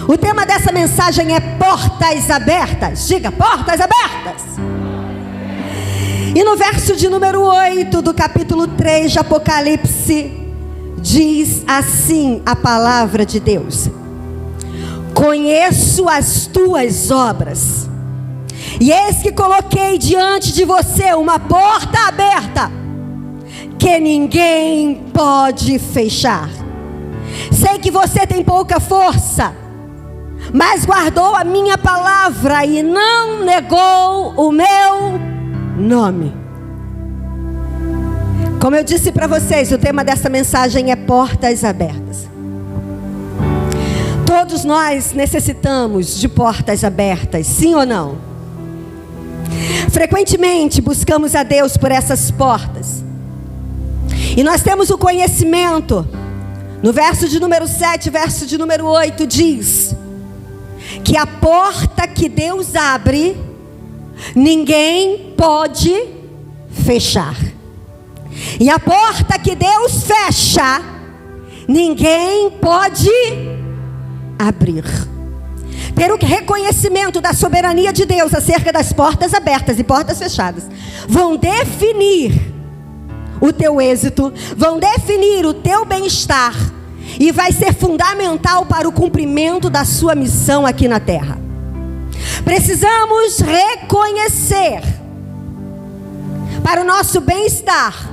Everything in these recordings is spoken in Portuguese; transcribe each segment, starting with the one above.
O tema dessa mensagem é portas abertas. Diga, portas abertas. E no verso de número 8 do capítulo 3 de Apocalipse, diz assim a palavra de Deus: conheço as tuas obras, e eis que coloquei diante de você uma porta aberta, que ninguém pode fechar. Sei que você tem pouca força, mas guardou a minha palavra e não negou o meu nome. Como eu disse para vocês, o tema dessa mensagem é portas abertas. Todos nós necessitamos de portas abertas, sim ou não? Frequentemente buscamos a Deus por essas portas. E nós temos o conhecimento. No verso de número 7, verso de número 8 diz que a porta que Deus abre, ninguém pode fechar. E a porta que Deus fecha, ninguém pode abrir. Ter o reconhecimento da soberania de Deus acerca das portas abertas e portas fechadas vão definir o teu êxito, vão definir o teu bem-estar, e vai ser fundamental para o cumprimento da sua missão aqui na terra. Precisamos reconhecer, para o nosso bem-estar,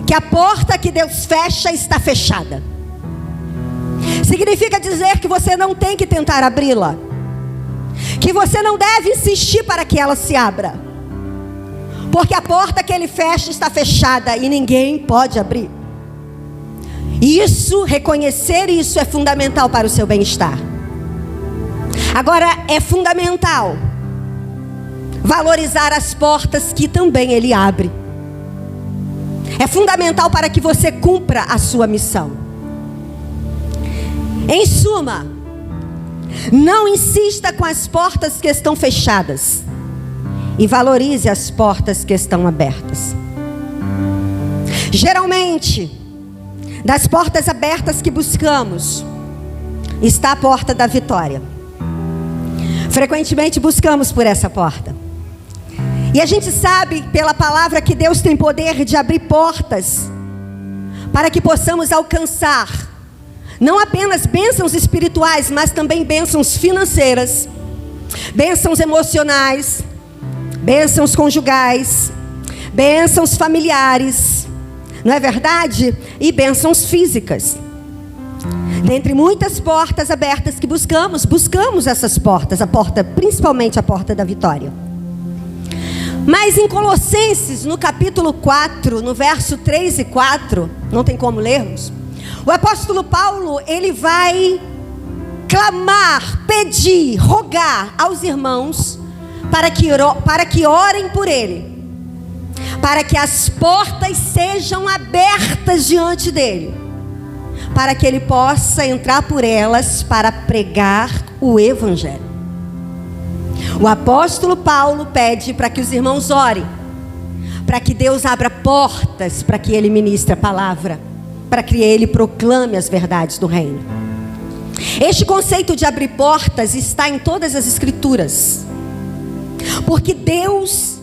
que a porta que Deus fecha está fechada. Significa dizer que você não tem que tentar abri-la, que você não deve insistir para que ela se abra, porque a porta que Ele fecha está fechada e ninguém pode abrir. Isso, reconhecer isso é fundamental para o seu bem-estar. Agora, é fundamental valorizar as portas que também Ele abre. É fundamental para que você cumpra a sua missão. Em suma, não insista com as portas que estão fechadas e valorize as portas que estão abertas. Geralmente, das portas abertas que buscamos, está a porta da vitória. Frequentemente buscamos por essa porta. E a gente sabe pela palavra que Deus tem poder de abrir portas para que possamos alcançar não apenas bênçãos espirituais, mas também bênçãos financeiras, bênçãos emocionais, bênçãos conjugais, bênçãos familiares, não é verdade? E bênçãos físicas. Dentre muitas portas abertas que buscamos essas portas, principalmente a porta da vitória. Mas em Colossenses, no capítulo 4, no verso 3 e 4, não tem como lermos, o apóstolo Paulo, ele vai clamar, pedir, rogar aos irmãos para que orem por ele, para que as portas sejam abertas diante dele, para que ele possa entrar por elas para pregar o evangelho. O apóstolo Paulo pede para que os irmãos orem, para que Deus abra portas, para que ele ministre a palavra, para que ele proclame as verdades do reino. Este conceito de abrir portas está em todas as escrituras, porque Deus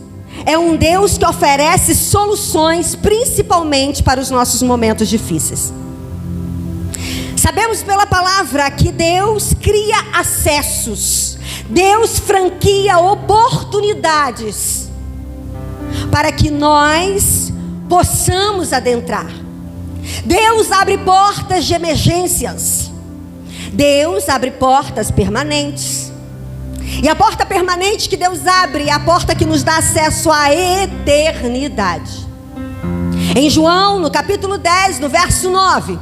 é um Deus que oferece soluções, principalmente para os nossos momentos difíceis. Sabemos pela palavra que Deus cria acessos, Deus franquia oportunidades para que nós possamos adentrar. Deus abre portas de emergências, Deus abre portas permanentes. E a porta permanente que Deus abre é a porta que nos dá acesso à eternidade. Em João, no capítulo 10, no verso 9,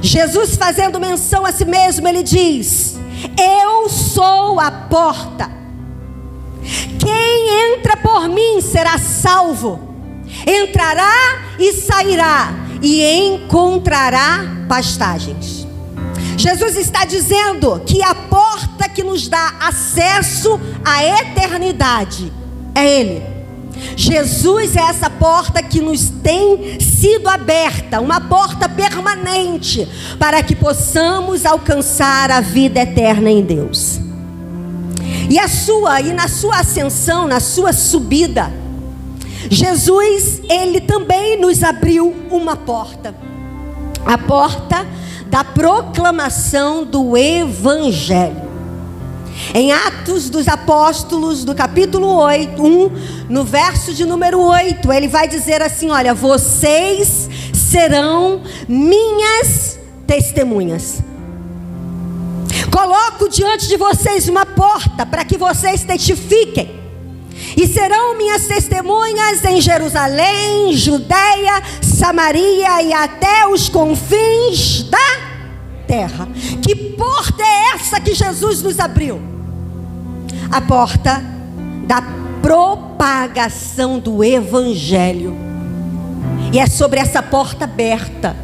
Jesus, fazendo menção a si mesmo, ele diz: eu sou a porta. Quem entra por mim será salvo. Entrará e sairá e encontrará pastagens. Jesus está dizendo que a porta que nos dá acesso à eternidade é Ele. Jesus é essa porta que nos tem sido aberta, uma porta permanente, para que possamos alcançar a vida eterna em Deus. E na sua ascensão, na sua subida, Jesus, ele também nos abriu uma porta. A porta da proclamação do Evangelho. Em Atos dos Apóstolos, do capítulo 1, no verso de número 8, ele vai dizer assim: olha, vocês serão minhas testemunhas. Coloco diante de vocês uma porta para que vocês testifiquem. E serão minhas testemunhas em Jerusalém, Judeia, Samaria e até os confins da terra. Que porta é essa que Jesus nos abriu? A porta da propagação do Evangelho. E é sobre essa porta aberta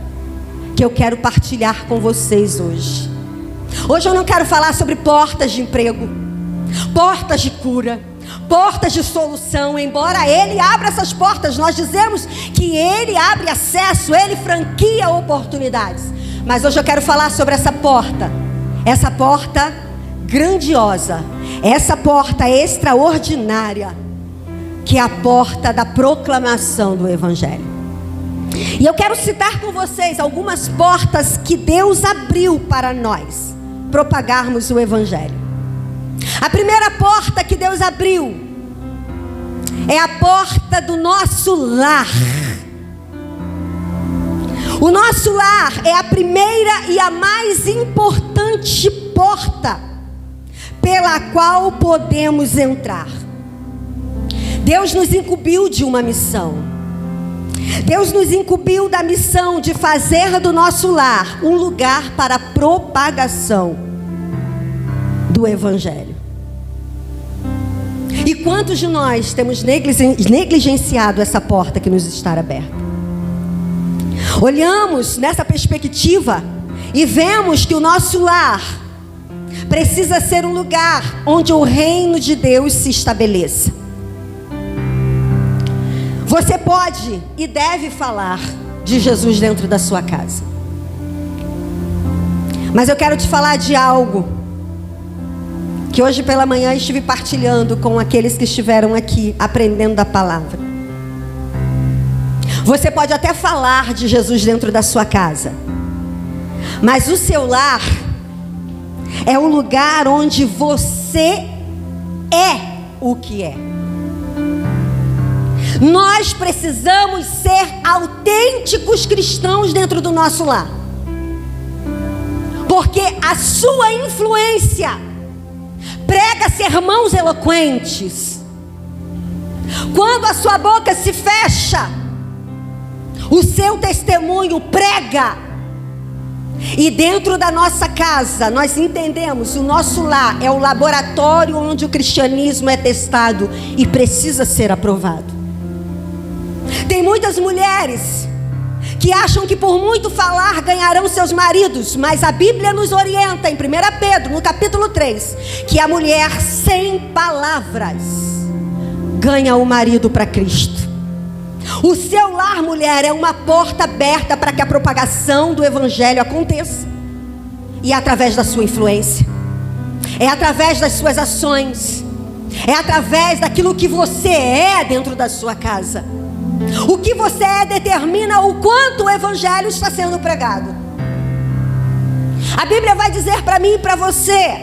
que eu quero partilhar com vocês hoje. Hoje eu não quero falar sobre portas de emprego, portas de cura, portas de solução. Embora Ele abra essas portas, nós dizemos que Ele abre acesso, Ele franquia oportunidades. Mas hoje eu quero falar sobre essa porta grandiosa, essa porta extraordinária, que é a porta da proclamação do Evangelho. E eu quero citar com vocês algumas portas que Deus abriu para nós propagarmos o Evangelho. A primeira porta que Deus abriu é a porta do nosso lar. O nosso lar é a primeira e a mais importante porta pela qual podemos entrar. Deus nos incumbiu de uma missão. Deus nos incumbiu da missão de fazer do nosso lar um lugar para a propagação do Evangelho. E quantos de nós temos negligenciado essa porta que nos está aberta? Olhamos nessa perspectiva e vemos que o nosso lar precisa ser um lugar onde o reino de Deus se estabeleça. Você pode e deve falar de Jesus dentro da sua casa. Mas eu quero te falar de algo que hoje pela manhã estive partilhando com aqueles que estiveram aqui aprendendo da palavra. Você pode até falar de Jesus dentro da sua casa, mas o seu lar é o lugar onde você é o que é. Nós precisamos ser autênticos cristãos dentro do nosso lar, porque a sua influência prega sermãos eloquentes. Quando a sua boca se fecha, o seu testemunho prega. E dentro da nossa casa, nós entendemos, o nosso lar é o laboratório onde o cristianismo é testado e precisa ser aprovado. Tem muitas mulheres que acham que por muito falar ganharão seus maridos, mas a Bíblia nos orienta em 1 Pedro, no capítulo 3, que a mulher sem palavras ganha o marido para Cristo. O seu lar, mulher, é uma porta aberta para que a propagação do Evangelho aconteça. E é através da sua influência, é através das suas ações, é através daquilo que você é dentro da sua casa. O que você é determina o quanto o Evangelho está sendo pregado. A Bíblia vai dizer para mim e para você,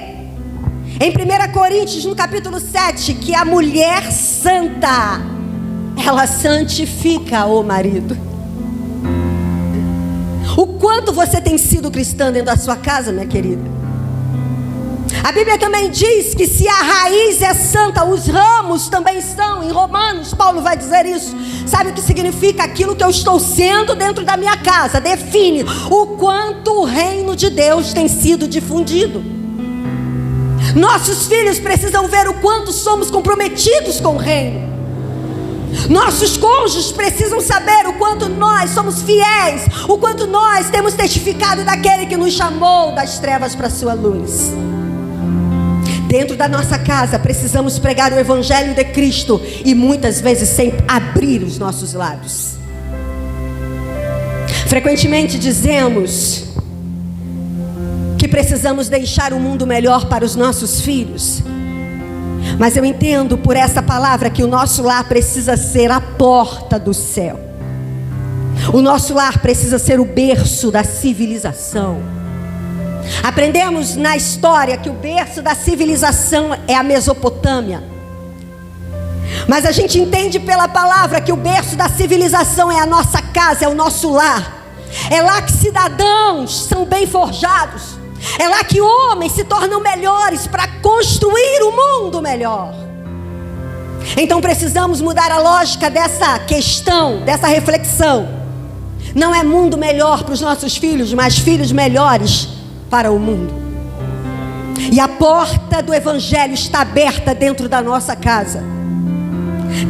em 1 Coríntios, no capítulo 7, que a mulher santa, ela santifica o marido. O quanto você tem sido cristã dentro da sua casa, minha querida? A Bíblia também diz que se a raiz é santa, os ramos também são. Em Romanos, Paulo vai dizer isso. Sabe o que significa? Aquilo que eu estou sendo dentro da minha casa define o quanto o reino de Deus tem sido difundido. Nossos filhos precisam ver o quanto somos comprometidos com o reino. Nossos cônjuges precisam saber o quanto nós somos fiéis, o quanto nós temos testificado daquele que nos chamou das trevas para a sua luz. Dentro da nossa casa precisamos pregar o Evangelho de Cristo, e muitas vezes sem abrir os nossos lábios. Frequentemente dizemos que precisamos deixar o mundo melhor para os nossos filhos, mas eu entendo por essa palavra que o nosso lar precisa ser a porta do céu. O nosso lar precisa ser o berço da civilização. Aprendemos na história que o berço da civilização é a Mesopotâmia, mas a gente entende pela palavra que o berço da civilização é a nossa casa, é o nosso lar. É lá que cidadãos são bem forjados. É lá que homens se tornam melhores para construir o mundo melhor. Então precisamos mudar a lógica dessa questão, dessa reflexão. Não é mundo melhor para os nossos filhos, mas filhos melhores para o mundo. E a porta do Evangelho está aberta dentro da nossa casa.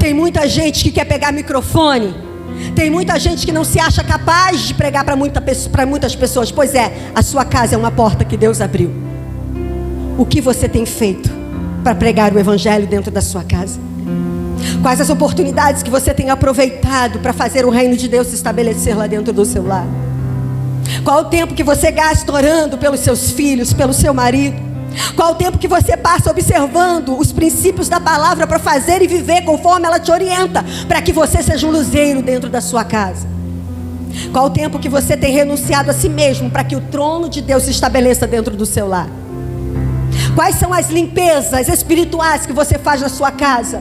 Tem muita gente que quer pegar microfone. Tem muita gente que não se acha capaz de pregar para muitas pessoas. Pois é, a sua casa é uma porta que Deus abriu. O que você tem feito para pregar o Evangelho dentro da sua casa? Quais as oportunidades que você tem aproveitado para fazer o reino de Deus se estabelecer lá dentro do seu lar? Qual o tempo que você gasta orando pelos seus filhos, pelo seu marido? Qual o tempo que você passa observando os princípios da palavra para fazer e viver conforme ela te orienta, para que você seja um luzeiro dentro da sua casa? Qual o tempo que você tem renunciado a si mesmo para que o trono de Deus se estabeleça dentro do seu lar? Quais são as limpezas espirituais que você faz na sua casa?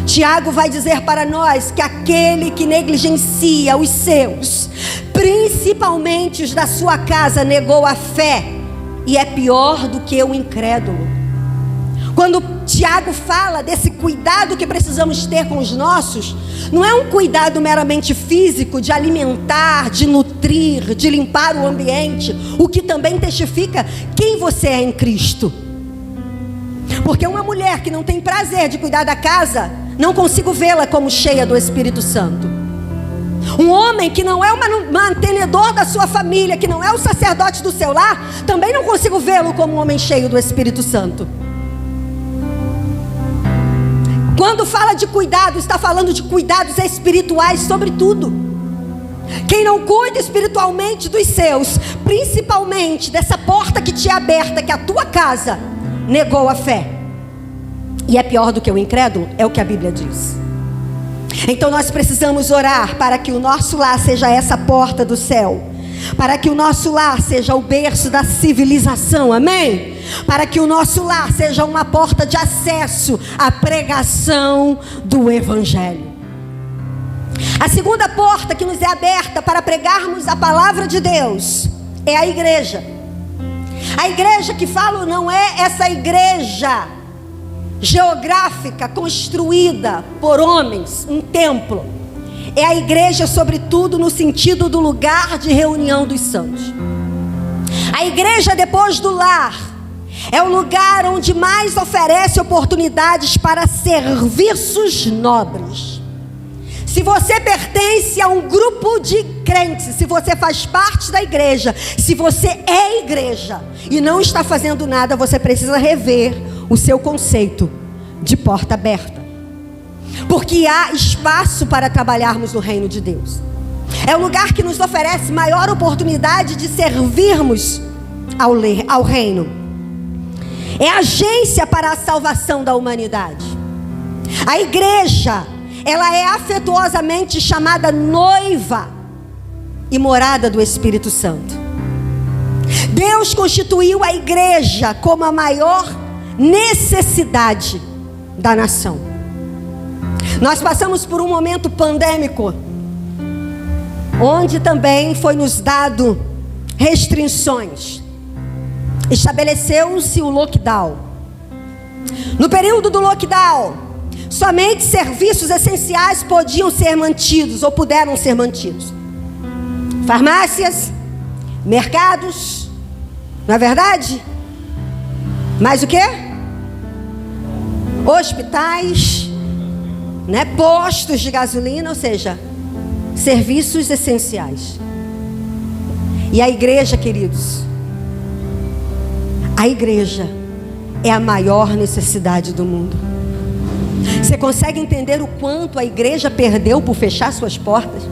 Tiago vai dizer para nós que aquele que negligencia os seus, principalmente os da sua casa, negou a fé e é pior do que o incrédulo. Quando Tiago fala desse cuidado que precisamos ter com os nossos, não é um cuidado meramente físico, de alimentar, de nutrir, de limpar o ambiente, o que também testifica quem você é em Cristo. Porque uma mulher que não tem prazer de cuidar da casa, não consigo vê-la como cheia do Espírito Santo. Um homem que não é o mantenedor da sua família, que não é o sacerdote do seu lar, também não consigo vê-lo como um homem cheio do Espírito Santo. Quando fala de cuidado, está falando de cuidados espirituais sobretudo. Quem não cuida espiritualmente dos seus, principalmente dessa porta que te é aberta, que é a tua casa, negou a fé. E é pior do que o incrédulo, é o que a Bíblia diz. Então nós precisamos orar para que o nosso lar seja essa porta do céu, para que o nosso lar seja o berço da civilização, amém? Para que o nosso lar seja uma porta de acesso à pregação do Evangelho. A segunda porta que nos é aberta para pregarmos a palavra de Deus é a igreja. A igreja que falo não é essa igreja geográfica construída por homens, um templo. É a igreja sobretudo no sentido do lugar de reunião dos santos. A igreja depois do lar é o lugar onde mais oferece oportunidades para serviços nobres. Se você pertence a um grupo de crentes, se você faz parte da igreja, se você é igreja e não está fazendo nada, você precisa rever o seu conceito de porta aberta. Porque há espaço para trabalharmos no reino de Deus. É o lugar que nos oferece maior oportunidade de servirmos ao reino. É agência para a salvação da humanidade. A igreja, ela é afetuosamente chamada noiva e morada do Espírito Santo. Deus constituiu a igreja como a maior necessidade da nação. Nós passamos por um momento pandêmico, onde também foi nos dado restrições. Estabeleceu-se o lockdown. No período do lockdown, somente serviços essenciais podiam ser mantidos ou puderam ser mantidos. Farmácias, mercados, não é verdade? Mais o quê? Hospitais, né? Postos de gasolina, ou seja, serviços essenciais. E a igreja, queridos, a igreja é a maior necessidade do mundo. Você consegue entender o quanto a igreja perdeu por fechar suas portas?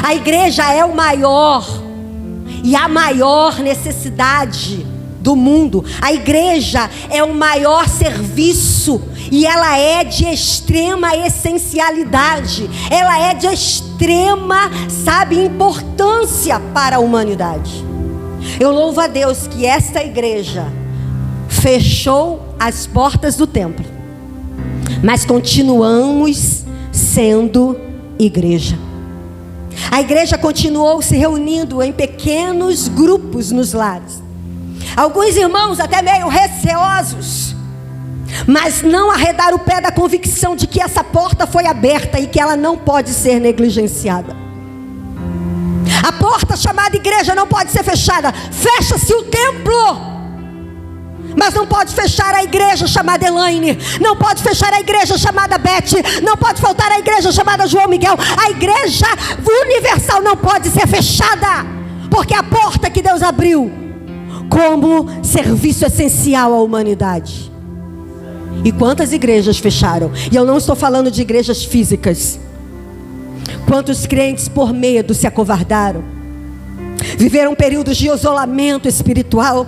A igreja é o maior e a maior necessidade do mundo. A igreja é o maior serviço e ela é de extrema essencialidade. Ela é de extrema, importância para a humanidade. Eu louvo a Deus que esta igreja fechou as portas do templo, mas continuamos sendo igreja. A igreja continuou se reunindo em pequenos grupos nos lares. Alguns irmãos até meio receosos, mas não arredaram o pé da convicção de que essa porta foi aberta e que ela não pode ser negligenciada. A porta chamada igreja não pode ser fechada. Fecha-se o templo, mas não pode fechar a igreja chamada Elaine. Não pode fechar a igreja chamada Beth. Não pode faltar a igreja chamada João Miguel. A igreja universal não pode ser fechada, porque é a porta que Deus abriu como serviço essencial à humanidade. E quantas igrejas fecharam? E eu não estou falando de igrejas físicas. Quantos crentes por medo se acovardaram, viveram períodos de isolamento espiritual,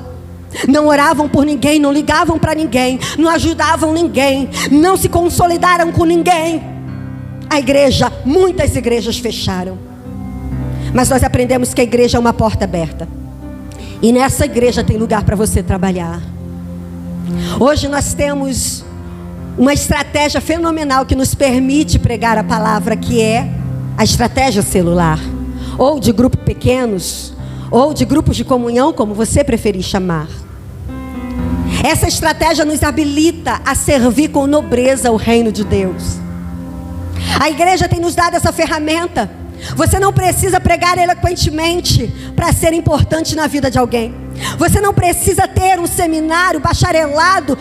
não oravam por ninguém, não ligavam para ninguém, não ajudavam ninguém, não se consolidaram com ninguém. Muitas igrejas fecharam. Mas nós aprendemos que a igreja é uma porta aberta, e nessa igreja tem lugar para você trabalhar. Hoje nós temos uma estratégia fenomenal que nos permite pregar a palavra, que é a estratégia celular, ou de grupos pequenos, ou de grupos de comunhão, como você preferir chamar. Essa estratégia nos habilita a servir com nobreza o reino de Deus. A igreja tem nos dado essa ferramenta. Você não precisa pregar eloquentemente para ser importante na vida de alguém. Você não precisa ter um seminário, bacharelado,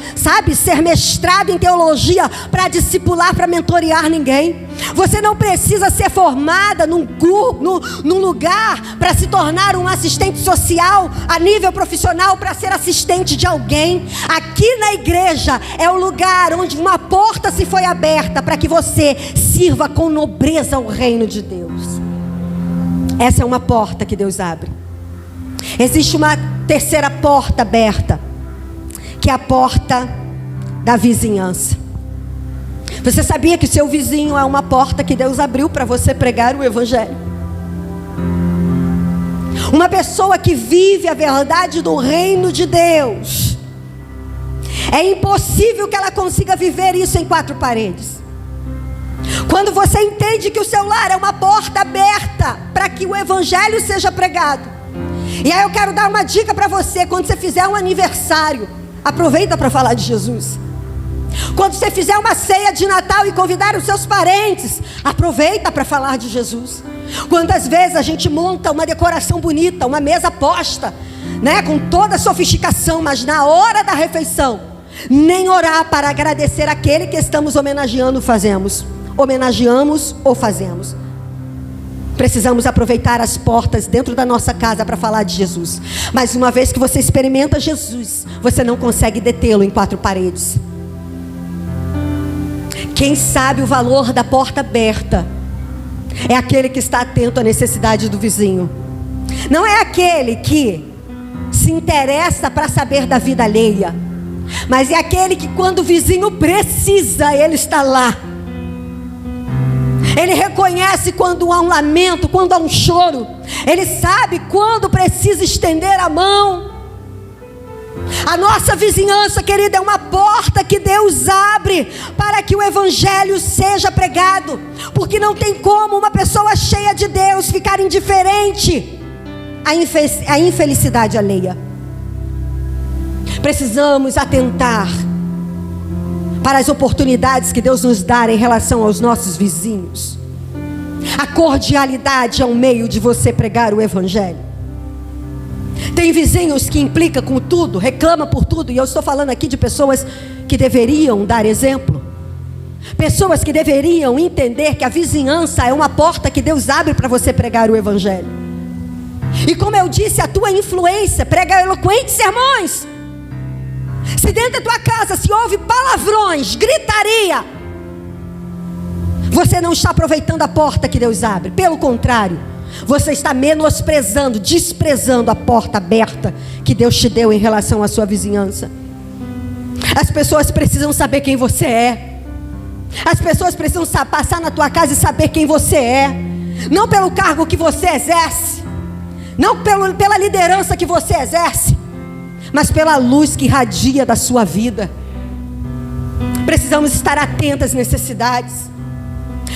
ser mestrado em teologia para discipular, para mentorear ninguém. Você não precisa ser formada num lugar para se tornar um assistente social a nível profissional, para ser assistente de alguém. Aqui na igreja é o lugar onde uma porta se foi aberta para que você sirva com nobreza o reino de Deus. Essa é uma porta que Deus abre. Existe uma terceira porta aberta, que é a porta da vizinhança. Você sabia que o seu vizinho é uma porta que Deus abriu para você pregar o evangelho? Uma pessoa que vive a verdade do reino de Deus, é impossível que ela consiga viver isso em quatro paredes. Quando você entende que o seu lar é uma porta aberta para que o evangelho seja pregado. E aí eu quero dar uma dica para você. Quando você fizer um aniversário, aproveita para falar de Jesus. Quando você fizer uma ceia de Natal e convidar os seus parentes, aproveita para falar de Jesus. Quantas vezes a gente monta uma decoração bonita, uma mesa posta, com toda a sofisticação, mas na hora da refeição, nem orar para agradecer aquele que estamos homenageamos ou fazemos. Precisamos aproveitar as portas dentro da nossa casa para falar de Jesus. Mas uma vez que você experimenta Jesus, você não consegue detê-lo em quatro paredes. Quem sabe o valor da porta aberta é aquele que está atento à necessidade do vizinho. Não é aquele que se interessa para saber da vida alheia, mas é aquele que quando o vizinho precisa, ele está lá. Ele reconhece quando há um lamento, quando há um choro. Ele sabe quando precisa estender a mão. A nossa vizinhança, querida, é uma porta que Deus abre para que o evangelho seja pregado. Porque não tem como uma pessoa cheia de Deus ficar indiferente à infelicidade alheia. Precisamos atentar para as oportunidades que Deus nos dá em relação aos nossos vizinhos. A cordialidade é um meio de você pregar o evangelho. Tem vizinhos que implicam com tudo, reclamam por tudo, e eu estou falando aqui de pessoas que deveriam dar exemplo. Pessoas que deveriam entender que a vizinhança é uma porta que Deus abre para você pregar o evangelho. E como eu disse, a tua influência, prega eloquentes sermões. Se dentro da tua casa se ouve palavrões, gritaria, você não está aproveitando a porta que Deus abre. Pelo contrário, você está menosprezando, desprezando a porta aberta que Deus te deu em relação à sua vizinhança. As pessoas precisam saber quem você é. As pessoas precisam passar na tua casa e saber quem você é. Não pelo cargo que você exerce, não pela liderança que você exerce, mas pela luz que irradia da sua vida. Precisamos estar atentos às necessidades.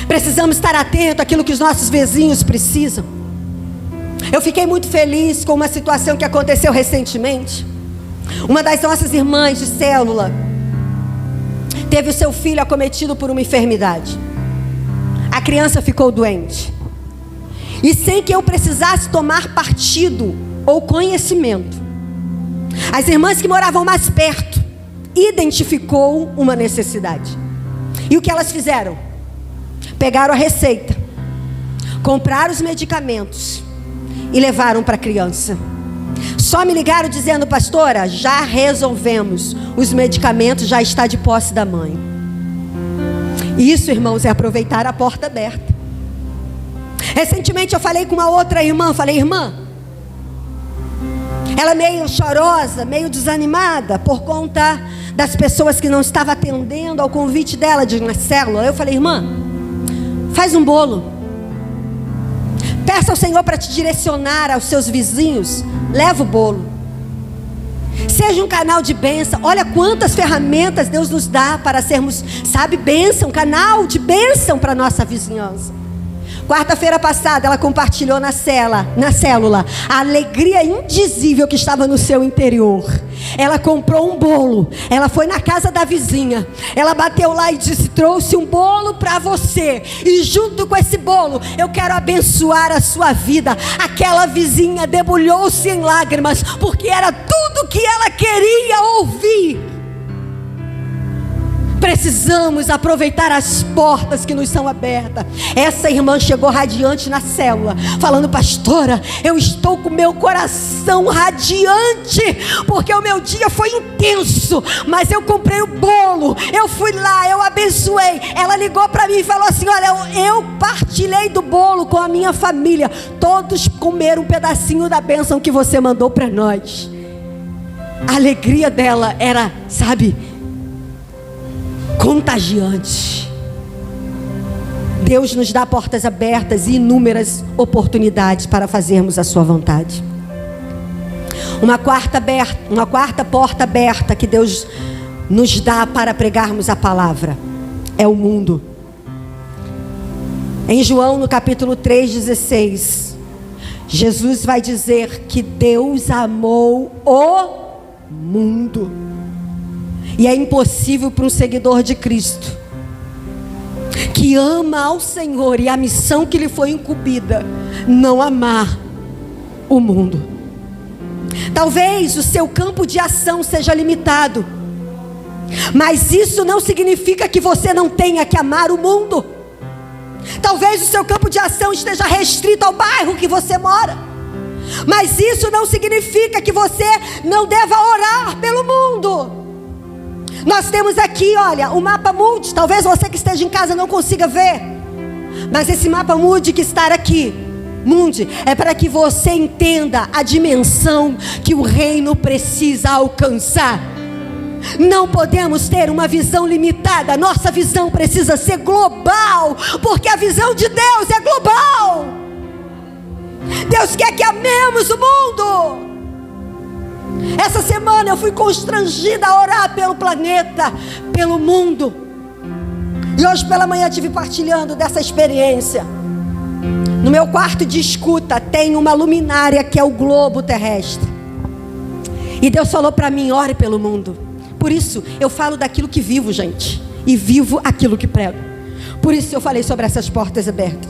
Precisamos estar atentos àquilo que os nossos vizinhos precisam. Eu fiquei muito feliz com uma situação que aconteceu recentemente. Uma das nossas irmãs de célula teve o seu filho acometido por uma enfermidade. A criança ficou doente. E sem que eu precisasse tomar partido ou conhecimento, as irmãs que moravam mais perto identificou uma necessidade. E o que elas fizeram? Pegaram a receita, compraram os medicamentos e levaram para a criança. Só me ligaram dizendo: pastora, já resolvemos, os medicamentos já estão de posse da mãe. Isso, irmãos, é aproveitar a porta aberta. Recentemente eu falei com uma outra irmã, falei: irmã, ela meio chorosa, meio desanimada por conta das pessoas que não estavam atendendo ao convite dela de uma célula. Eu falei: irmã, faz um bolo, peça ao Senhor para te direcionar aos seus vizinhos, leva o bolo, seja um canal de bênção. Olha quantas ferramentas Deus nos dá para sermos, bênção, canal de bênção para a nossa vizinhança. Quarta-feira passada ela compartilhou na célula a alegria indizível que estava no seu interior. Ela comprou um bolo, ela foi na casa da vizinha, ela bateu lá e disse: trouxe um bolo para você, e junto com esse bolo eu quero abençoar a sua vida. Aquela vizinha debulhou-se em lágrimas, porque era tudo que ela queria ouvir. Precisamos aproveitar as portas que nos são abertas. Essa irmã chegou radiante na célula, falando: pastora, eu estou com meu coração radiante, porque o meu dia foi intenso, mas eu comprei o bolo, eu fui lá, eu abençoei. Ela ligou para mim e falou assim: olha, eu partilhei do bolo com a minha família, todos comeram um pedacinho da bênção que você mandou para nós. A alegria dela era, contagiante. Deus nos dá portas abertas e inúmeras oportunidades para fazermos a sua vontade. Uma quarta porta aberta que Deus nos dá para pregarmos a palavra é o mundo. Em João, no capítulo 3:16, Jesus vai dizer que Deus amou o mundo. E é impossível para um seguidor de Cristo, que ama ao Senhor e a missão que lhe foi incumbida, não amar o mundo. Talvez o seu campo de ação seja limitado, mas isso não significa que você não tenha que amar o mundo. Talvez o seu campo de ação esteja restrito ao bairro que você mora, mas isso não significa que você não deva orar pelo mundo. Nós temos aqui, olha, o mapa Mundi. Talvez você que esteja em casa não consiga ver, mas esse mapa Mundi que está aqui, Mundi, é para que você entenda a dimensão que o reino precisa alcançar. Não podemos ter uma visão limitada. Nossa visão precisa ser global, porque a visão de Deus é global. Deus quer que amemos o mundo. Essa semana eu fui constrangida a orar pelo planeta, pelo mundo. E hoje pela manhã estive partilhando dessa experiência. No meu quarto de escuta tem uma luminária que é o globo terrestre. E Deus falou para mim: ore pelo mundo. Por isso eu falo daquilo que vivo, gente, e vivo aquilo que prego. Por isso eu falei sobre essas portas abertas.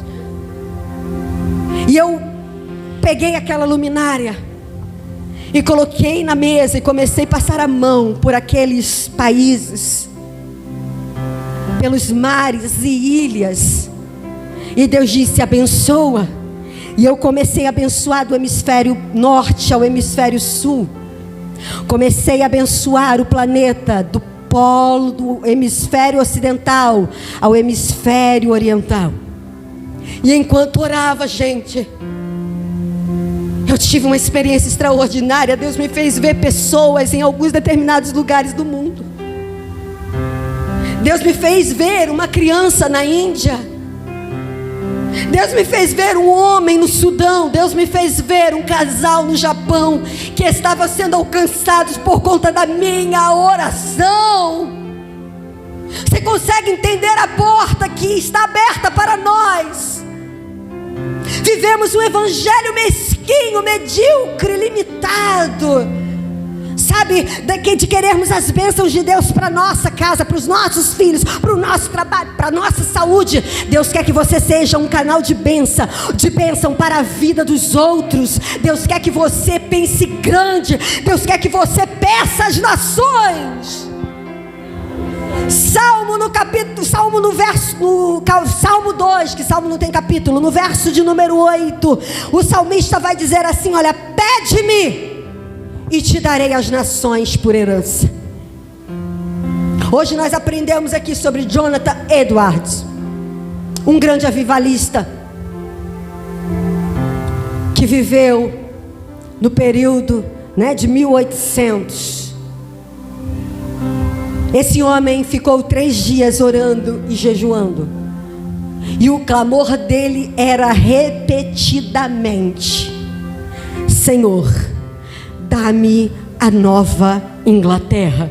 E eu peguei aquela luminária e coloquei na mesa e comecei a passar a mão por aqueles países, pelos mares e ilhas. E Deus disse: abençoa. E eu comecei a abençoar do hemisfério norte ao hemisfério sul. Comecei a abençoar o planeta do polo do hemisfério ocidental ao hemisfério oriental. E enquanto orava, gente, eu tive uma experiência extraordinária. Deus me fez ver pessoas em alguns determinados lugares do mundo. Deus me fez ver uma criança na Índia. Deus me fez ver um homem no Sudão. Deus me fez ver um casal no Japão que estava sendo alcançados por conta da minha oração. Você consegue entender a porta que está aberta para nós? Vivemos um evangelho mesquinho, medíocre, limitado, sabe, de querermos as bênçãos de Deus para a nossa casa, para os nossos filhos, para o nosso trabalho, para a nossa saúde. Deus quer que você seja um canal de bênção para a vida dos outros. Deus quer que você pense grande. Deus quer que você peça às nações. Salmo 2, que Salmo não tem capítulo, no verso de número 8, o salmista vai dizer assim: olha, pede-me e te darei as nações por herança. Hoje nós aprendemos aqui sobre Jonathan Edwards, um grande avivalista, que viveu no período, de 1800. Esse homem ficou 3 dias orando e jejuando, e o clamor dele era repetidamente: Senhor, dá-me a Nova Inglaterra.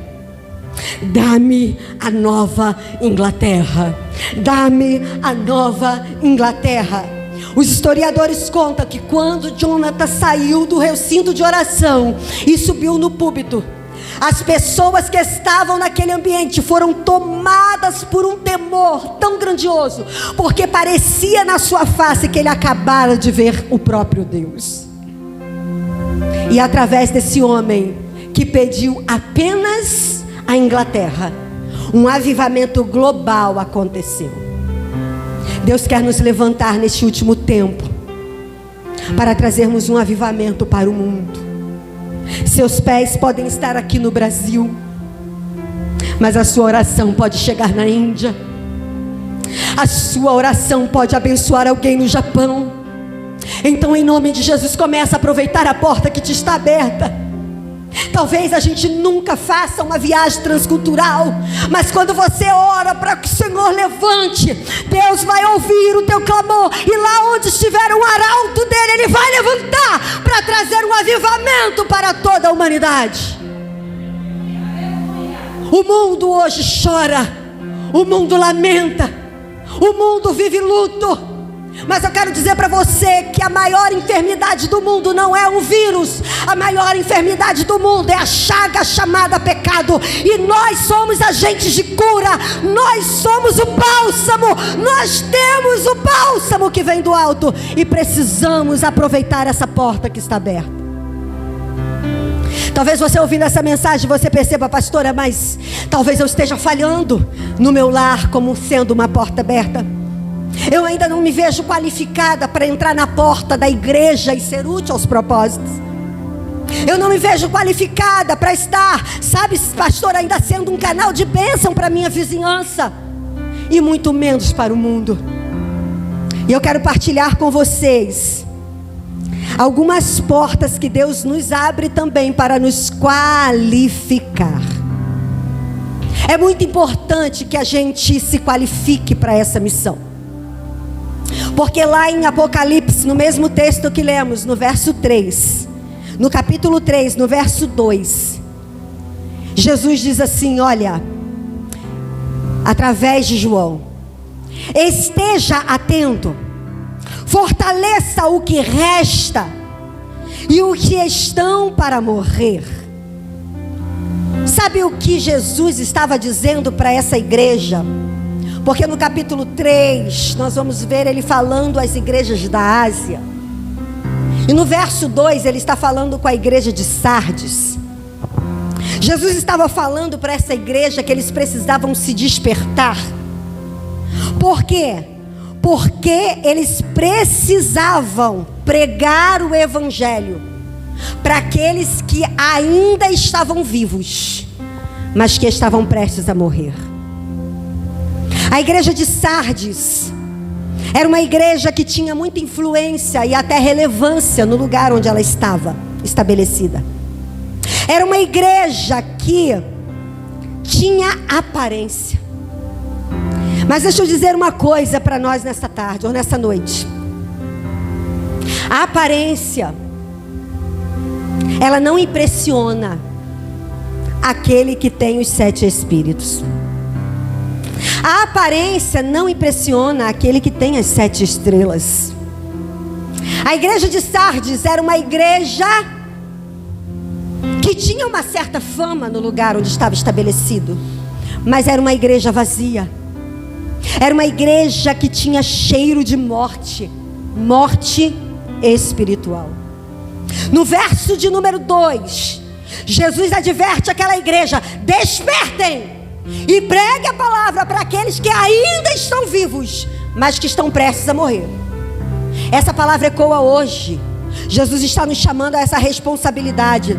Dá-me a Nova Inglaterra. Dá-me a Nova Inglaterra. Os historiadores contam que quando Jonathan saiu do recinto de oração e subiu no púlpito, as pessoas que estavam naquele ambiente foram tomadas por um temor tão grandioso, porque parecia na sua face que ele acabara de ver o próprio Deus. E através desse homem que pediu apenas a Inglaterra, um avivamento global aconteceu. Deus quer nos levantar neste último tempo para trazermos um avivamento para o mundo. Seus pés podem estar aqui no Brasil, mas a sua oração pode chegar na Índia. A sua oração pode abençoar alguém no Japão. Então, em nome de Jesus, comece a aproveitar a porta que te está aberta. Talvez a gente nunca faça uma viagem transcultural, mas quando você ora para que o Senhor levante, Deus vai ouvir o teu clamor, e lá onde estiver um arauto dele, Ele vai levantar para trazer um avivamento para toda a humanidade. O mundo hoje chora, o mundo lamenta, o mundo vive luto. Mas eu quero dizer para você que a maior enfermidade do mundo não é um vírus. A maior enfermidade do mundo é a chaga chamada pecado. E nós somos agentes de cura. Nós somos o bálsamo. Nós temos o bálsamo que vem do alto. E precisamos aproveitar essa porta que está aberta. Talvez você ouvindo essa mensagem, você perceba: pastora, mas talvez eu esteja falhando no meu lar como sendo uma porta aberta. Eu ainda não me vejo qualificada para entrar na porta da igreja e ser útil aos propósitos. Eu não me vejo qualificada para estar, sabe, pastor, ainda sendo um canal de bênção para a minha vizinhança, e muito menos para o mundo. E eu quero partilhar com vocês algumas portas que Deus nos abre também para nos qualificar. É muito importante que a gente se qualifique para essa missão. Porque lá em Apocalipse, no mesmo texto que lemos, no verso 3, no capítulo 3, no verso 2, Jesus diz assim, olha, através de João: esteja atento, fortaleça o que resta e o que estão para morrer. Sabe o que Jesus estava dizendo para essa igreja? Porque no capítulo 3, nós vamos ver ele falando às igrejas da Ásia. E no verso 2, ele está falando com a igreja de Sardes. Jesus estava falando para essa igreja que eles precisavam se despertar. Por quê? Porque eles precisavam pregar o evangelho para aqueles que ainda estavam vivos, mas que estavam prestes a morrer. A igreja de Sardes era uma igreja que tinha muita influência e até relevância no lugar onde ela estava estabelecida. Era uma igreja que tinha aparência. Mas deixa eu dizer uma coisa para nós nessa tarde ou nessa noite. A aparência, ela não impressiona aquele que tem os 7 espíritos. A aparência não impressiona aquele que tem as 7 estrelas. A igreja de Sardes era uma igreja que tinha uma certa fama no lugar onde estava estabelecido, mas era uma igreja vazia. Era uma igreja que tinha cheiro de morte, morte espiritual. No verso de número 2, Jesus adverte aquela igreja: despertem e pregue a palavra para aqueles que ainda estão vivos, mas que estão prestes a morrer. Essa palavra ecoa hoje. Jesus está nos chamando a essa responsabilidade.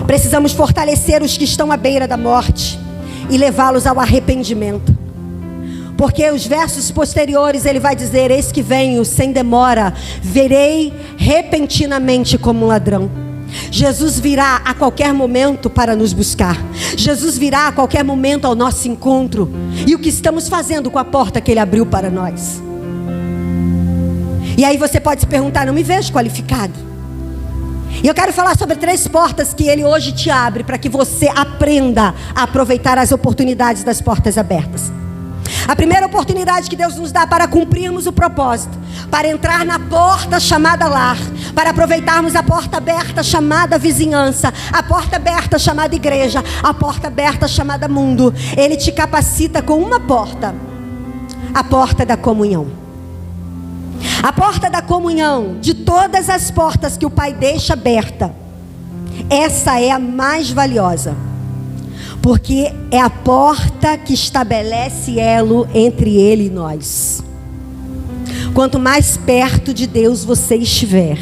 Precisamos fortalecer os que estão à beira da morte e levá-los ao arrependimento. Porque os versos posteriores ele vai dizer: eis que venho sem demora, verei repentinamente como um ladrão. Jesus virá a qualquer momento para nos buscar. Jesus virá a qualquer momento ao nosso encontro. E o que estamos fazendo com a porta que ele abriu para nós? E aí você pode se perguntar: não me vejo qualificado. E eu quero falar sobre 3 portas que ele hoje te abre, para que você aprenda a aproveitar as oportunidades das portas abertas. A primeira oportunidade que Deus nos dá para cumprirmos o propósito, para entrar na porta chamada lar, para aproveitarmos a porta aberta chamada vizinhança, a porta aberta chamada igreja, a porta aberta chamada mundo. Ele te capacita com uma porta, a porta da comunhão. A porta da comunhão, de todas as portas que o Pai deixa aberta, essa é a mais valiosa. Porque é a porta que estabelece elo entre Ele e nós. Quanto mais perto de Deus você estiver,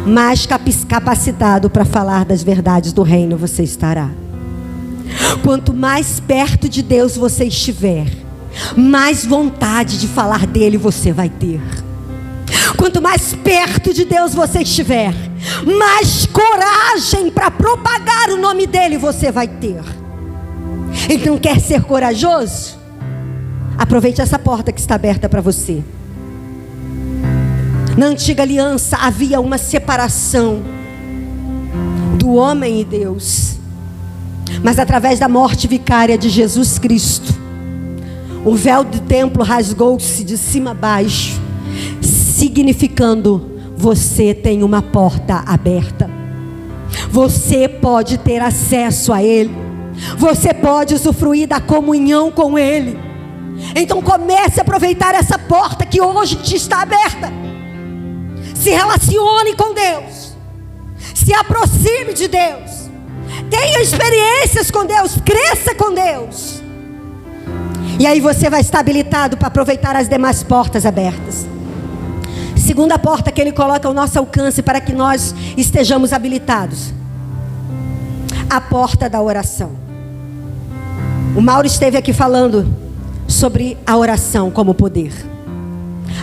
mais capacitado para falar das verdades do reino você estará. Quanto mais perto de Deus você estiver, mais vontade de falar dele você vai ter. Quanto mais perto de Deus você estiver, mais coragem para propagar o nome dele você vai ter. Então, quer ser corajoso? Aproveite essa porta que está aberta para você. Na antiga aliança havia uma separação do homem e Deus, mas através da morte vicária de Jesus Cristo, o véu do templo rasgou-se de cima a baixo, significando: você tem uma porta aberta. Você pode ter acesso a Ele. Você pode usufruir da comunhão com Ele. Então comece a aproveitar essa porta que hoje te está aberta. Se relacione com Deus. Se aproxime de Deus. Tenha experiências com Deus. Cresça com Deus. E aí você vai estar habilitado para aproveitar as demais portas abertas. Segunda porta que ele coloca ao nosso alcance para que nós estejamos habilitados: a porta da oração. O Mauro esteve aqui falando sobre a oração como poder.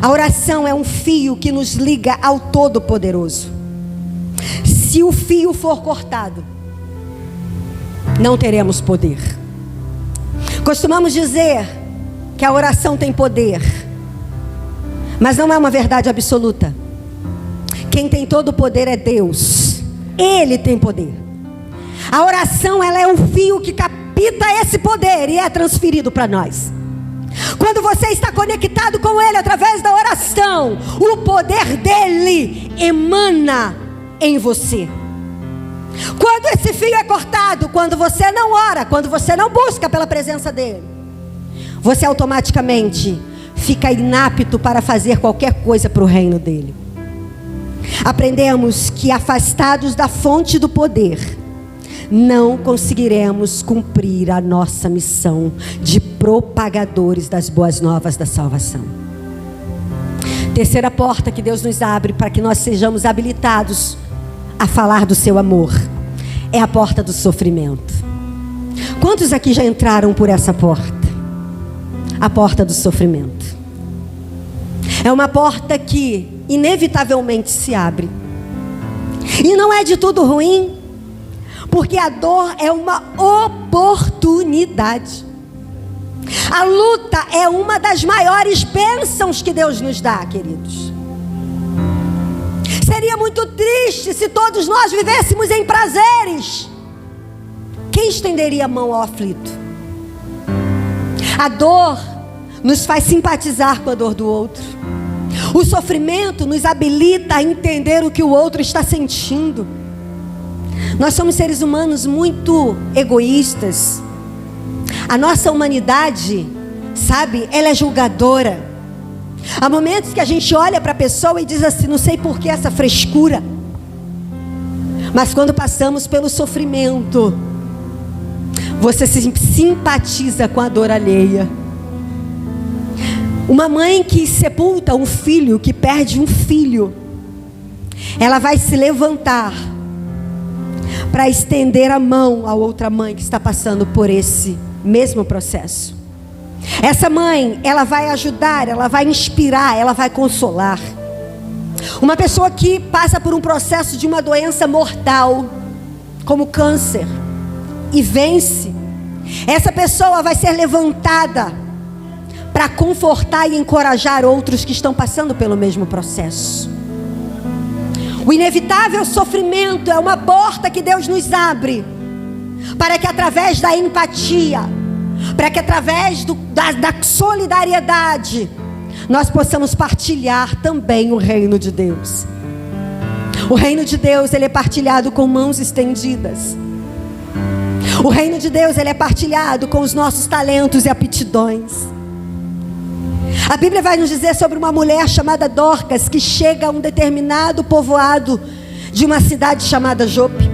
A oração é um fio que nos liga ao Todo-Poderoso. Se o fio for cortado, não teremos poder. Costumamos dizer que a oração tem poder, mas não é uma verdade absoluta. Quem tem todo o poder é Deus. Ele tem poder. A oração, ela é um fio que capta esse poder e é transferido para nós. Quando você está conectado com Ele através da oração, o poder dele emana em você. Quando esse fio é cortado, quando você não ora, quando você não busca pela presença dele, você automaticamente fica inapto para fazer qualquer coisa para o reino dele. Aprendemos que afastados da fonte do poder, não conseguiremos cumprir a nossa missão de propagadores das boas novas da salvação. Terceira porta que Deus nos abre para que nós sejamos habilitados a falar do seu amor. É a porta do sofrimento. Quantos aqui já entraram por essa porta? A porta do sofrimento. É uma porta que inevitavelmente se abre. E não é de tudo ruim, porque a dor é uma oportunidade. A luta é uma das maiores bênçãos que Deus nos dá, queridos. Seria muito triste se todos nós vivêssemos em prazeres. Quem estenderia a mão ao aflito? A dor nos faz simpatizar com a dor do outro. O sofrimento nos habilita a entender o que o outro está sentindo. Nós somos seres humanos muito egoístas. A nossa humanidade, sabe, ela é julgadora. Há momentos que a gente olha para a pessoa e diz assim: não sei por que essa frescura. Mas quando passamos pelo sofrimento, você se simpatiza com a dor alheia. Uma mãe que sepulta um filho, que perde um filho, ela vai se levantar para estender a mão a outra mãe que está passando por esse mesmo processo. Essa mãe, ela vai ajudar, ela vai inspirar, ela vai consolar. Uma pessoa que passa por um processo de uma doença mortal, como câncer, e vence, essa pessoa vai ser levantada para confortar e encorajar outros que estão passando pelo mesmo processo. O inevitável sofrimento é uma porta que Deus nos abre, para que através da empatia, para que através da solidariedade, nós possamos partilhar também o reino de Deus. O reino de Deus, ele é partilhado com mãos estendidas. O reino de Deus, ele é partilhado com os nossos talentos e aptidões. A Bíblia vai nos dizer sobre uma mulher chamada Dorcas, que chega a um determinado povoado de uma cidade chamada Jope.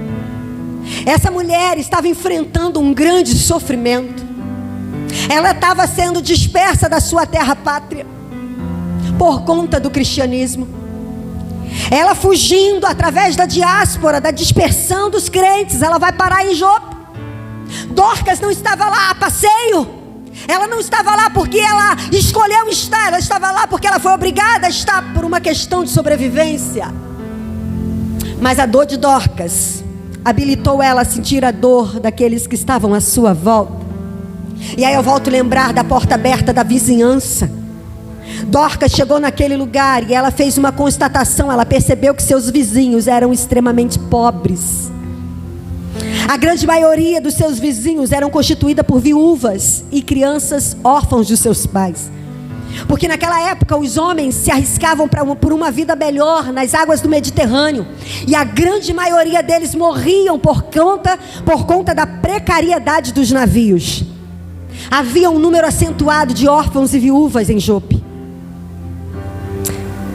Essa mulher estava enfrentando um grande sofrimento. Ela estava sendo dispersa da sua terra pátria por conta do cristianismo. Ela fugindo através da diáspora, da dispersão dos crentes, ela vai parar em Jope. Dorcas não estava lá a passeio. Ela não estava lá porque ela escolheu estar. Ela estava lá porque ela foi obrigada a estar por uma questão de sobrevivência. Mas a dor de Dorcas habilitou ela a sentir a dor daqueles que estavam à sua volta. E aí eu volto a lembrar da porta aberta da vizinhança. Dorcas chegou naquele lugar e ela fez uma constatação. Ela percebeu que seus vizinhos eram extremamente pobres. A grande maioria dos seus vizinhos eram constituída por viúvas e crianças órfãos de seus pais. Porque naquela época os homens se arriscavam por uma vida melhor nas águas do Mediterrâneo. E a grande maioria deles morriam por conta da precariedade dos navios. Havia um número acentuado de órfãos e viúvas em Jope.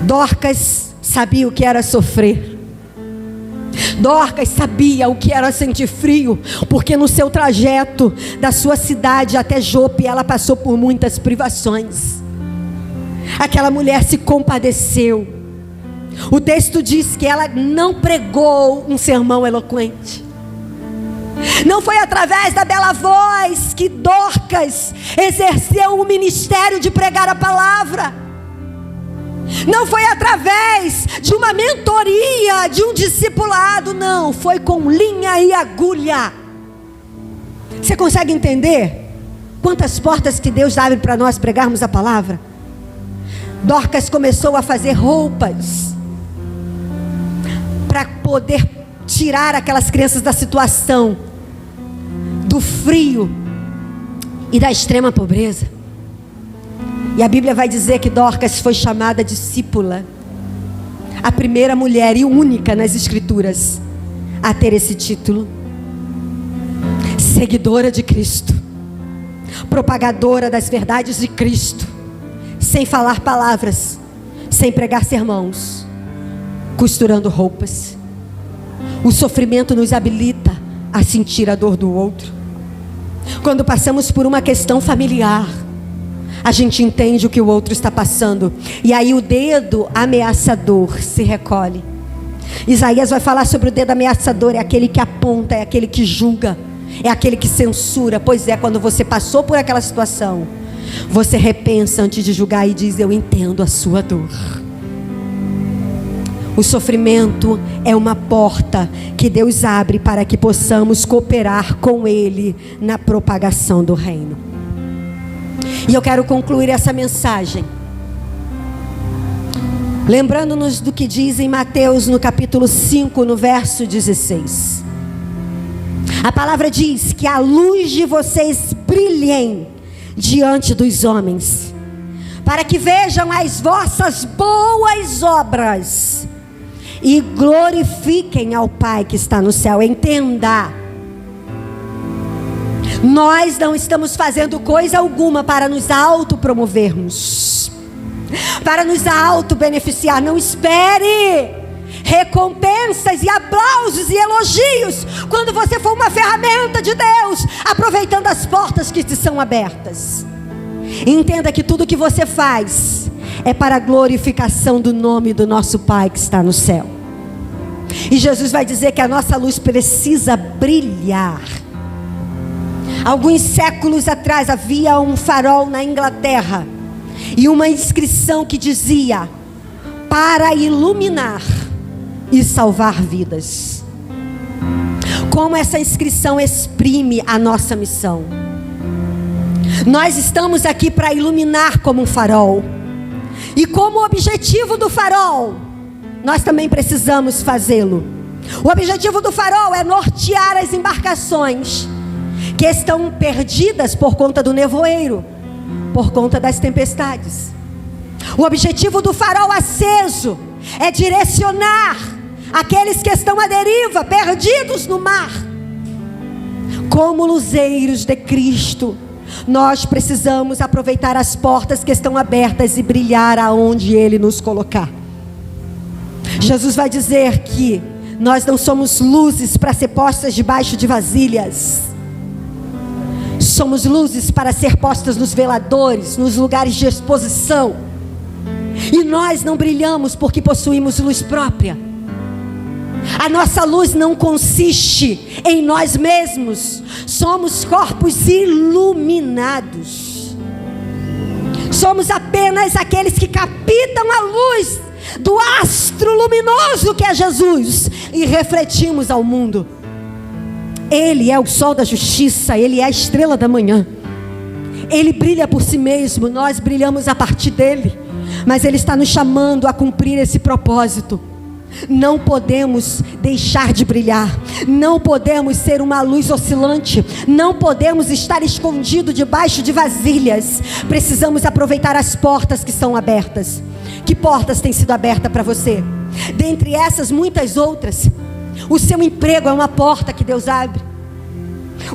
Dorcas sabia o que era sofrer. Dorcas sabia o que era sentir frio, porque no seu trajeto da sua cidade até Jope, ela passou por muitas privações. Aquela mulher se compadeceu. O texto diz que ela não pregou um sermão eloquente. Não foi através da bela voz que Dorcas exerceu o ministério de pregar a palavra. Não foi através de uma mentoria, de um discipulado, não. Foi com linha e agulha. Você consegue entender quantas portas que Deus abre para nós pregarmos a palavra? Dorcas começou a fazer roupas para poder tirar aquelas crianças da situação do frio e da extrema pobreza. E a Bíblia vai dizer que Dorcas foi chamada discípula, a primeira mulher e única nas Escrituras a ter esse título. Seguidora de Cristo, propagadora das verdades de Cristo, sem falar palavras, sem pregar sermãos, costurando roupas. O sofrimento nos habilita a sentir a dor do outro. Quando passamos por uma questão familiar, a gente entende o que o outro está passando. E aí o dedo ameaçador se recolhe. Isaías vai falar sobre o dedo ameaçador. É aquele que aponta, é aquele que julga, é aquele que censura. Pois é, quando você passou por aquela situação, você repensa antes de julgar e diz: eu entendo a sua dor. O sofrimento é uma porta que Deus abre para que possamos cooperar com Ele na propagação do reino. E eu quero concluir essa mensagem lembrando-nos do que diz em Mateus no capítulo 5, no verso 16. A palavra diz que a luz de vocês brilhe diante dos homens, para que vejam as vossas boas obras e glorifiquem ao Pai que está no céu. Entenda, nós não estamos fazendo coisa alguma para nos autopromovermos, para nos auto-beneficiar. Não espere recompensas e aplausos e elogios quando você for uma ferramenta de Deus, aproveitando as portas que te são abertas. Entenda que tudo que você faz é para a glorificação do nome do nosso Pai que está no céu. E Jesus vai dizer que a nossa luz precisa brilhar. Alguns séculos atrás havia um farol na Inglaterra e uma inscrição que dizia: para iluminar e salvar vidas. Como essa inscrição exprime a nossa missão. Nós estamos aqui para iluminar como um farol. E como objetivo do farol, nós também precisamos fazê-lo. O objetivo do farol é nortear as embarcações que estão perdidas por conta do nevoeiro, por conta das tempestades. O objetivo do farol aceso é direcionar aqueles que estão à deriva, perdidos no mar. Como luzeiros de Cristo, nós precisamos aproveitar as portas que estão abertas e brilhar aonde Ele nos colocar. Jesus vai dizer que nós não somos luzes para ser postas debaixo de vasilhas. Somos luzes para ser postas nos veladores, nos lugares de exposição. E nós não brilhamos porque possuímos luz própria. A nossa luz não consiste em nós mesmos. Somos corpos iluminados. Somos apenas aqueles que captam a luz do astro luminoso que é Jesus e refletimos ao mundo. Ele é o sol da justiça, Ele é a estrela da manhã. Ele brilha por si mesmo, nós brilhamos a partir dele. Mas Ele está nos chamando a cumprir esse propósito. Não podemos deixar de brilhar. Não podemos ser uma luz oscilante. Não podemos estar escondido debaixo de vasilhas. Precisamos aproveitar as portas que são abertas. Que portas têm sido abertas para você? Dentre essas, muitas outras. O seu emprego é uma porta que Deus abre.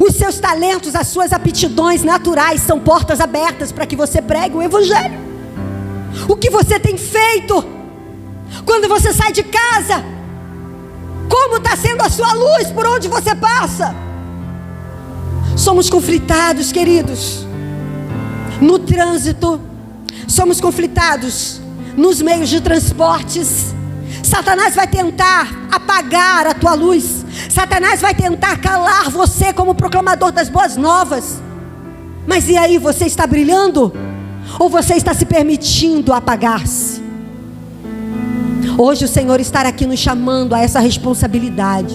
Os seus talentos, as suas aptidões naturais são portas abertas para que você pregue o Evangelho. O que você tem feito quando você sai de casa? Como está sendo a sua luz por onde você passa? Somos conflitados, queridos, no trânsito. Somos conflitados nos meios de transportes. Satanás vai tentar apagar a tua luz. Satanás vai tentar calar você como proclamador das boas novas. Mas e aí, você está brilhando? Ou você está se permitindo apagar-se? Hoje o Senhor está aqui nos chamando a essa responsabilidade.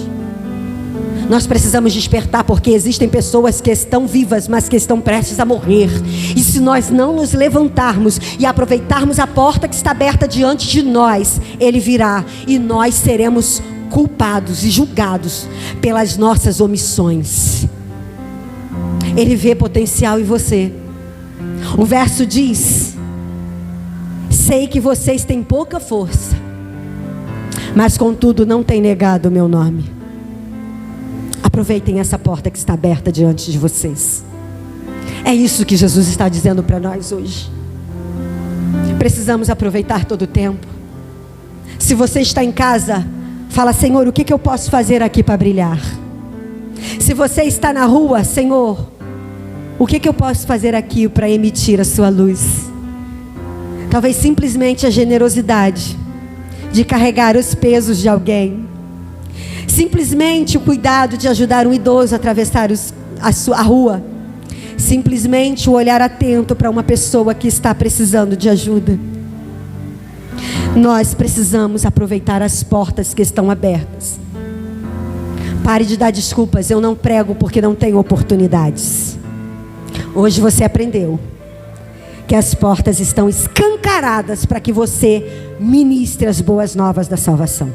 Nós precisamos despertar, porque existem pessoas que estão vivas, mas que estão prestes a morrer. E se nós não nos levantarmos e aproveitarmos a porta que está aberta diante de nós, Ele virá e nós seremos culpados e julgados pelas nossas omissões. Ele vê potencial em você. O verso diz: sei que vocês têm pouca força, mas contudo não têm negado o meu nome. Aproveitem essa porta que está aberta diante de vocês. É isso que Jesus está dizendo para nós hoje. Precisamos aproveitar todo o tempo. Se você está em casa, fala: Senhor, o que eu posso fazer aqui para brilhar? Se você está na rua, Senhor, o que eu posso fazer aqui para emitir a sua luz? Talvez simplesmente a generosidade de carregar os pesos de alguém. Simplesmente o cuidado de ajudar um idoso a atravessar a rua. Simplesmente o olhar atento para uma pessoa que está precisando de ajuda. Nós precisamos aproveitar as portas que estão abertas. Pare de dar desculpas. Eu não prego porque não tenho oportunidades. Hoje você aprendeu que as portas estão escancaradas para que você ministre as boas novas da salvação.